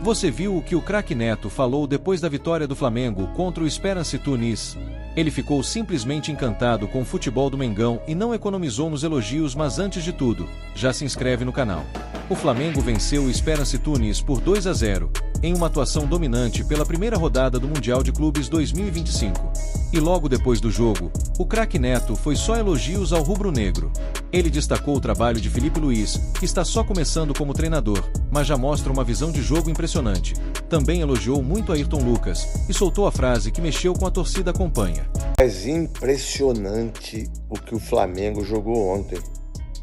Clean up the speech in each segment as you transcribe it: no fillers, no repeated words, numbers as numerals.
Você viu o que o craque Neto falou depois da vitória do Flamengo contra o Esperance Tunis? Ele ficou simplesmente encantado com o futebol do Mengão e não economizou nos elogios, mas antes de tudo, já se inscreve no canal. O Flamengo venceu o Esperance Tunis por 2-0, em uma atuação dominante pela primeira rodada do Mundial de Clubes 2025. E logo depois do jogo, o craque Neto foi só elogios ao rubro-negro. Ele destacou o trabalho de Felipe Luiz, que está só começando como treinador, mas já mostra uma visão de jogo impressionante. Também elogiou muito Ayrton Lucas e soltou a frase que mexeu com a torcida acompanha. Mas impressionante o que o Flamengo jogou ontem.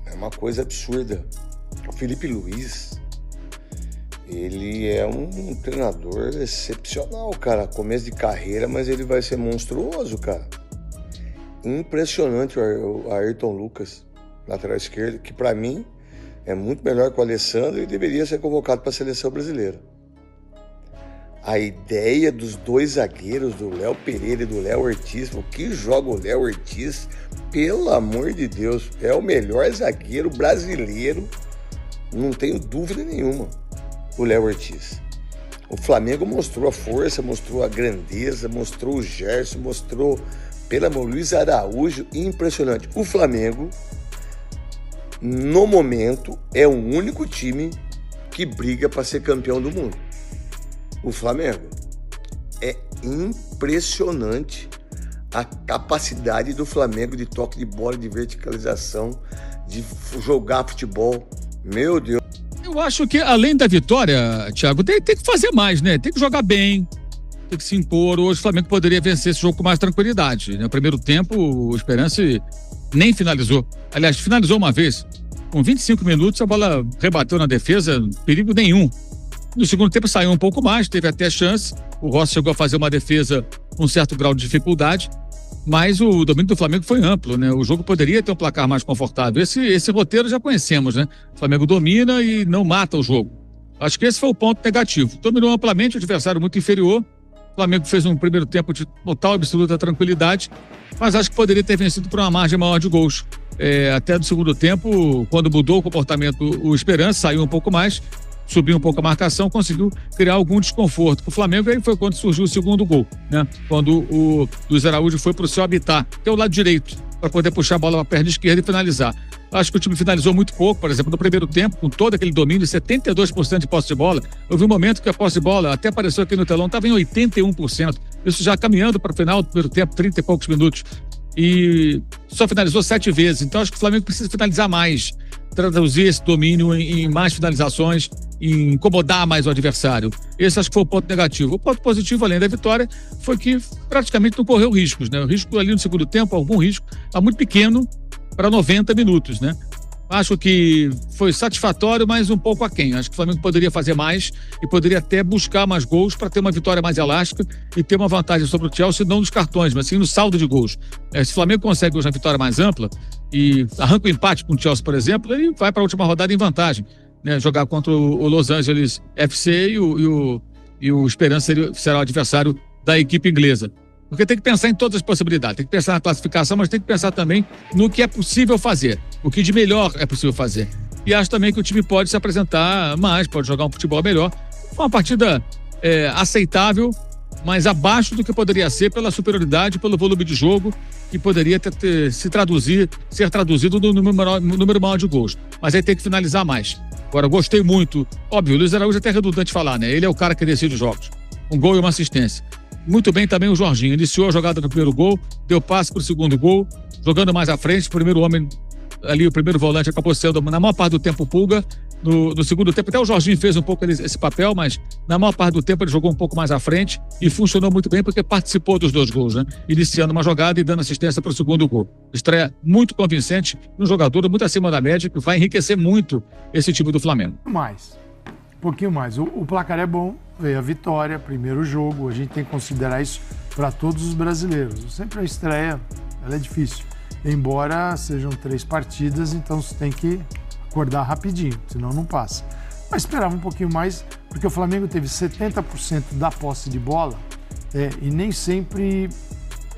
É uma coisa absurda. O Felipe Luiz, ele é um treinador excepcional, cara. Começo de carreira, mas ele vai ser monstruoso, cara. Impressionante o Ayrton Lucas, lateral esquerdo, que pra mim é muito melhor que o Alessandro e deveria ser convocado para a seleção brasileira. A ideia dos dois zagueiros, do Léo Pereira e do Léo Ortiz, o que joga o Léo Ortiz, pelo amor de Deus, é o melhor zagueiro brasileiro, não tenho dúvida nenhuma, o Léo Ortiz. O Flamengo mostrou a força, mostrou a grandeza, mostrou o Gerson, mostrou, pelo amor, Luiz Araújo, impressionante. O Flamengo, no momento, é o único time que briga para ser campeão do mundo. O Flamengo. É impressionante a capacidade do Flamengo de toque de bola, de verticalização, de jogar futebol. Meu Deus. Eu acho que, além da vitória, Thiago, tem que fazer mais, né? Tem que jogar bem, tem que se impor. Hoje o Flamengo poderia vencer esse jogo com mais tranquilidade. No primeiro tempo, o Esperance nem finalizou. Aliás, finalizou uma vez. Com 25 minutos, a bola rebateu na defesa, perigo nenhum. No segundo tempo saiu um pouco mais, teve até chance. O Rossi chegou a fazer uma defesa com um certo grau de dificuldade, mas o domínio do Flamengo foi amplo, né? O jogo poderia ter um placar mais confortável. Esse roteiro já conhecemos, né? O Flamengo domina e não mata o jogo. Acho que esse foi o ponto negativo. Dominou amplamente, o adversário muito inferior. O Flamengo fez um primeiro tempo de total absoluta tranquilidade, mas acho que poderia ter vencido por uma margem maior de gols. Até do segundo tempo, quando mudou o comportamento, o Esperance saiu um pouco mais, subiu um pouco a marcação, conseguiu criar algum desconforto pro Flamengo, e aí foi quando surgiu o segundo gol, né? Quando o Luiz Araújo foi pro seu habitat, que é o lado direito, para poder puxar a bola para a perna esquerda e finalizar. Acho que o time finalizou muito pouco, por exemplo, no primeiro tempo, com todo aquele domínio, 72% de posse de bola. Houve um momento que a posse de bola, até apareceu aqui no telão, estava em 81%. Isso já caminhando para o final do primeiro tempo, 30 e poucos minutos. E só finalizou 7 vezes. Então acho que o Flamengo precisa finalizar mais, traduzir esse domínio em mais finalizações, em incomodar mais o adversário. Esse acho que foi o ponto negativo. O ponto positivo, além da vitória, foi que praticamente não correu riscos, né? O risco ali no segundo tempo, algum risco, está muito pequeno para 90 minutos, né? Acho que foi satisfatório, mas um pouco aquém. Acho que o Flamengo poderia fazer mais e poderia até buscar mais gols para ter uma vitória mais elástica e ter uma vantagem sobre o Chelsea, não nos cartões, mas sim no saldo de gols. Se o Flamengo consegue hoje uma vitória mais ampla e arranca o empate com o Chelsea, por exemplo, ele vai para a última rodada em vantagem, né? Jogar contra o Los Angeles FC e o Esperance será o adversário da equipe inglesa. Porque tem que pensar em todas as possibilidades, tem que pensar na classificação, mas tem que pensar também no que é possível fazer, o que de melhor é possível fazer. E acho também que o time pode se apresentar mais, pode jogar um futebol melhor. Foi uma partida aceitável, mas abaixo do que poderia ser pela superioridade, pelo volume de jogo, que poderia ser traduzido no número maior de gols. Mas aí tem que finalizar mais. Agora, gostei muito. Óbvio, o Luiz Araújo é até redundante falar, né? Ele é o cara que decide os jogos. Um gol e uma assistência. Muito bem também o Jorginho, iniciou a jogada do primeiro gol, deu passe para o segundo gol, jogando mais à frente, o primeiro homem ali, o primeiro volante acabou sendo, na maior parte do tempo, Pulga. No segundo tempo, até o Jorginho fez um pouco esse papel, mas na maior parte do tempo ele jogou um pouco mais à frente e funcionou muito bem porque participou dos 2 gols, né? Iniciando uma jogada e dando assistência para o segundo gol. Estreia muito convincente, um jogador muito acima da média, que vai enriquecer muito esse time do Flamengo. Um pouquinho mais. O placar é bom, veio a vitória, primeiro jogo, a gente tem que considerar isso para todos os brasileiros. Sempre a estreia, ela é difícil. Embora sejam 3 partidas, então você tem que acordar rapidinho, senão não passa. Mas esperava um pouquinho mais, porque o Flamengo teve 70% da posse de bola e nem sempre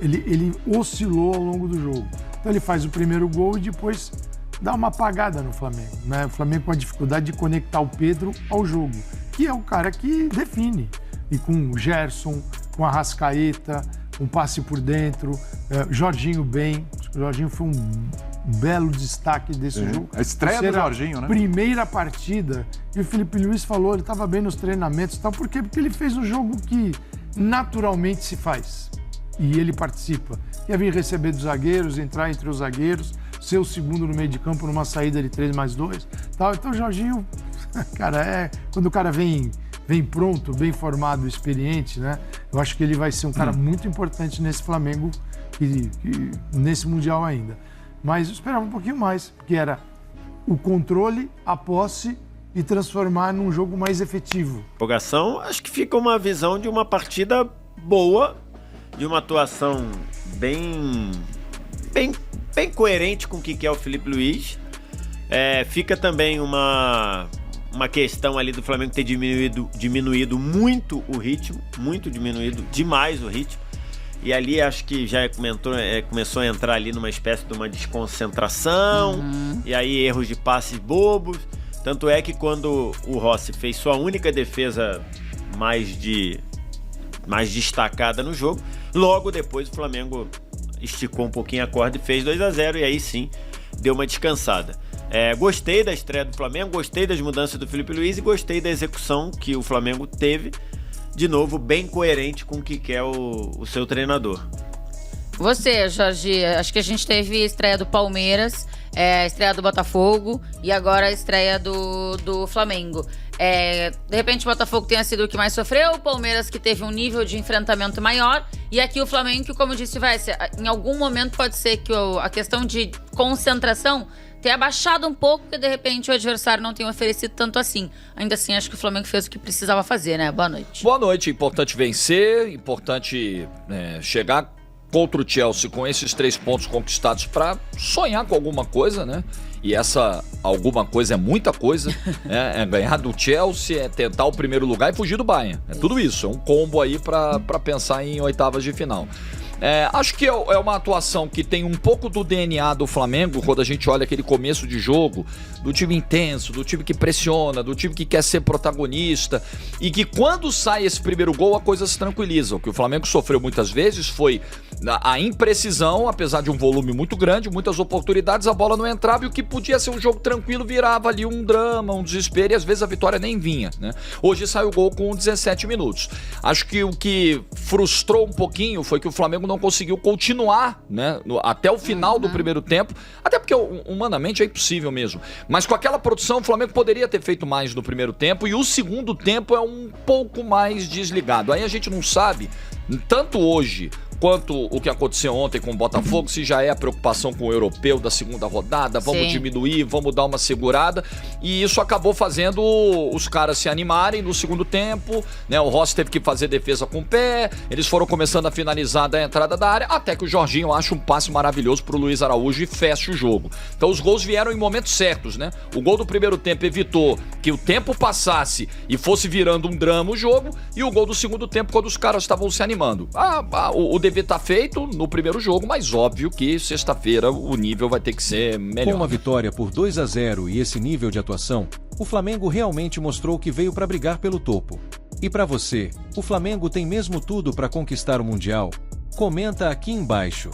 ele oscilou ao longo do jogo. Então ele faz o primeiro gol e depois dá uma apagada no Flamengo, né? O Flamengo com a dificuldade de conectar o Pedro ao jogo. que é o cara que define. E com o Gerson, com a Arrascaeta, um passe por dentro, Jorginho bem. O Jorginho foi um belo destaque desse jogo. A estreia do Jorginho, né? Primeira partida. E o Felipe Luiz falou, ele estava bem nos treinamentos e tal. Por quê? Porque ele fez um jogo que naturalmente se faz. E ele participa. Quer vir receber dos zagueiros, entrar entre os zagueiros, ser o segundo no meio de campo numa saída de 3+2. Tal. Então o Jorginho, cara, quando o cara vem pronto, bem formado, experiente, né? Eu acho que ele vai ser um cara muito importante nesse Flamengo e nesse Mundial ainda. Mas eu esperava um pouquinho mais, porque era o controle, a posse e transformar num jogo mais efetivo. Empolgação, acho que fica uma visão de uma partida boa, de uma atuação bem coerente com o que é o Felipe Luiz. Fica também uma questão ali do Flamengo ter diminuído muito o ritmo, muito diminuído demais o ritmo. E ali acho que já começou a entrar ali numa espécie de uma desconcentração, e aí erros de passes bobos. Tanto é que quando o Rossi fez sua única defesa mais destacada no jogo, logo depois o Flamengo esticou um pouquinho a corda e fez 2-0, e aí sim deu uma descansada. Gostei da estreia do Flamengo, gostei das mudanças do Felipe Luiz e gostei da execução que o Flamengo teve, de novo, bem coerente com o que quer o seu treinador. Você, Jorge, acho que a gente teve a estreia do Palmeiras, a estreia do Botafogo e agora a estreia do Flamengo. De repente o Botafogo tenha sido o que mais sofreu, o Palmeiras que teve um nível de enfrentamento maior, e aqui o Flamengo que, como disse, em algum momento pode ser que a questão de concentração tenha baixado um pouco, porque de repente o adversário não tenha oferecido tanto assim. Ainda assim, acho que o Flamengo fez o que precisava fazer, né? Boa noite. Boa noite, importante vencer, importante chegar contra o Chelsea com esses 3 pontos conquistados para sonhar com alguma coisa, né? E essa alguma coisa é muita coisa, é ganhar do Chelsea, é tentar o primeiro lugar e fugir do Bayern. É tudo isso, é um combo aí para pensar em oitavas de final. Acho que é uma atuação que tem um pouco do DNA do Flamengo, quando a gente olha aquele começo de jogo, do time intenso, do time que pressiona, do time que quer ser protagonista, e que quando sai esse primeiro gol a coisa se tranquiliza. O que o Flamengo sofreu muitas vezes foi a imprecisão, apesar de um volume muito grande, muitas oportunidades, a bola não entrava, e o que podia ser um jogo tranquilo virava ali um drama, um desespero, e às vezes a vitória nem vinha, né? Hoje saiu o gol com 17 minutos. Acho que o que frustrou um pouquinho foi que o Flamengo não conseguiu continuar, né, até o final do primeiro tempo, até porque humanamente é impossível mesmo, mas com aquela produção o Flamengo poderia ter feito mais no primeiro tempo, e o segundo tempo é um pouco mais desligado. Aí a gente não sabe, tanto hoje quanto o que aconteceu ontem com o Botafogo, se já é a preocupação com o europeu da segunda rodada, vamos diminuir, vamos dar uma segurada, e isso acabou fazendo os caras se animarem no segundo tempo, né? O Rossi teve que fazer defesa com o pé, eles foram começando a finalizar da entrada da área, até que o Jorginho acha um passe maravilhoso pro Luiz Araújo e fecha o jogo. Então os gols vieram em momentos certos, né? O gol do primeiro tempo evitou que o tempo passasse e fosse virando um drama o jogo, e o gol do segundo tempo quando os caras estavam se animando. O dever tá feito no primeiro jogo, mas óbvio que sexta-feira o nível vai ter que ser melhor. Com uma vitória por 2-0 e esse nível de atuação, o Flamengo realmente mostrou que veio para brigar pelo topo. E para você, o Flamengo tem mesmo tudo para conquistar o Mundial? Comenta aqui embaixo.